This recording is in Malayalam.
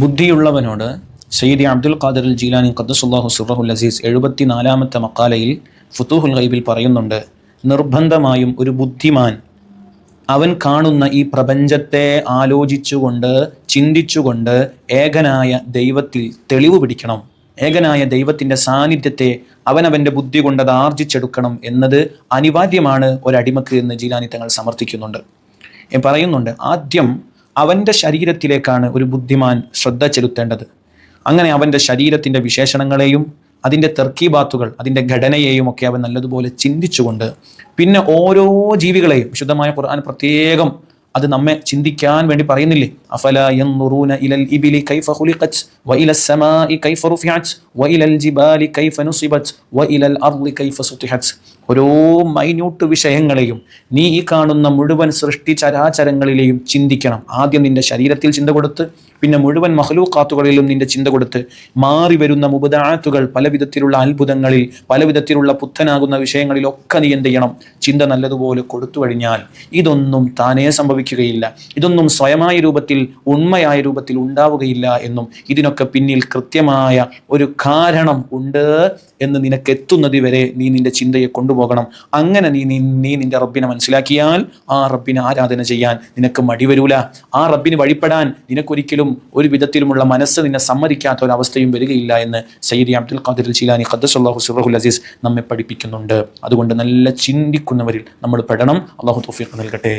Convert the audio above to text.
ബുദ്ധിയുള്ളവനോട് സയ്യിദി അബ്ദുൽ ഖാദിർ അൽ ജീലാനി ഖദ്ദസുല്ലാഹു സിർറഹുൽ അസീസ് 74-ാമത്തെ മക്കാലയിൽ ഫുതൂഹുൽ ഗൈബിൽ പറയുന്നുണ്ട്, നിർബന്ധമായും ഒരു ബുദ്ധിമാൻ അവൻ കാണുന്ന ഈ പ്രപഞ്ചത്തെ ആലോചിച്ചുകൊണ്ട് ചിന്തിച്ചുകൊണ്ട് ഏകനായ ദൈവത്തിൽ തെളിവ് പിടിക്കണം. ഏകനായ ദൈവത്തിൻ്റെ സാന്നിധ്യത്തെ അവനവൻ്റെ ബുദ്ധി കൊണ്ട് അത് ആർജിച്ചെടുക്കണം എന്നത് അനിവാര്യമാണ് ഒരടിമക്ക് എന്ന് ജീലാനി തങ്ങൾ സമർത്ഥിക്കുന്നുണ്ട്. പറയുന്നുണ്ട്, ആദ്യം അവൻ്റെ ശരീരത്തിലേക്കാണ് ഒരു ബുദ്ധിമാൻ ശ്രദ്ധ ചെലുത്തേണ്ടത്. അങ്ങനെ അവൻ്റെ ശരീരത്തിൻ്റെ വിശേഷണങ്ങളെയും അതിൻ്റെ തർക്കീബാത്തുകൾ, അതിൻ്റെ ഘടനയെയും ഒക്കെ അവൻ നല്ലതുപോലെ ചിന്തിച്ചുകൊണ്ട് പിന്നെ ഓരോ ജീവികളെയും, വിശുദ്ധമായ ഖുർആൻ പ്രത്യേകം അത് നമ്മെ ചിന്തിക്കാൻ വേണ്ടി പറയുന്നില്ലേ, അഫലാ യൻദുറൂന ഇലൽ ഇബിലി കൈഫ ഖുലിഖത് വഇലസ് സമാഇ കൈഫ റുഫിഅത് വഇലൽ ജിബാലി കൈഫ നുസിബത് വഇലൽ അർളി കൈഫ സുതിഹത്. ഓരോ മൈന്യൂട്ട് വിഷയങ്ങളെയും നീ ഈ കാണുന്ന മുഴുവൻ സൃഷ്ടി ചരാചരങ്ങളിലെയും ചിന്തിക്കണം. ആദ്യം നിന്റെ ശരീരത്തിൽ ചിന്ത കൊടുത്ത് പിന്നെ മുഴുവൻ മഖ്ലൂഖാത്തുകളിലും നിന്റെ ചിന്ത കൊടുത്ത് മാറി വരുന്ന മുബദാഅത്തുകൾ, പല വിധത്തിലുള്ള അത്ഭുതങ്ങളിൽ, പല വിധത്തിലുള്ള പുത്തനാകുന്ന വിഷയങ്ങളിലൊക്കെ നീ എന്ത് ചെയ്യണം? ചിന്ത നല്ലതുപോലെ കൊടുത്തു കഴിഞ്ഞാൽ ഇതൊന്നും താനേ സംഭവിക്കുകയില്ല, ഇതൊന്നും സ്വയമായ രൂപത്തിൽ ഉണ്മയായ രൂപത്തിൽ ഉണ്ടാവുകയില്ല എന്നും ഇതിനൊക്കെ പിന്നിൽ കൃത്യമായ ഒരു കാരണം ഉണ്ട് എന്ന് നിനക്ക് എത്തുന്നത് വരെ നീ നിന്റെ ചിന്തയെ കൊണ്ടുപോകണം. അങ്ങനെ നീ നിന്റെ റബ്ബിനെ മനസ്സിലാക്കിയാൽ ആ റബ്ബിനെ ആരാധന ചെയ്യാൻ നിനക്ക് മടിവരൂല. ആ റബ്ബിന് വഴിപ്പെടാൻ നിനക്കൊരിക്കലും ഒരു വിധത്തിലുമുള്ള മനസ്സ് നിന്നെ സമ്മതിക്കാത്ത ഒരവസ്ഥയും വരികയില്ല എന്ന് സയ്യിദി അബ്ദുൽ ഖാദിർ ജീലാനി ഖദ്ദസുല്ലാഹു സിർറഹുൽ അസീസ് നമ്മെ പഠിപ്പിക്കുന്നുണ്ട്. അതുകൊണ്ട് നല്ല ചിന്തിക്കുന്നവരിൽ നമ്മൾ പെടണം. അല്ലാഹു തൗഫീഖ് നൽകട്ടെ.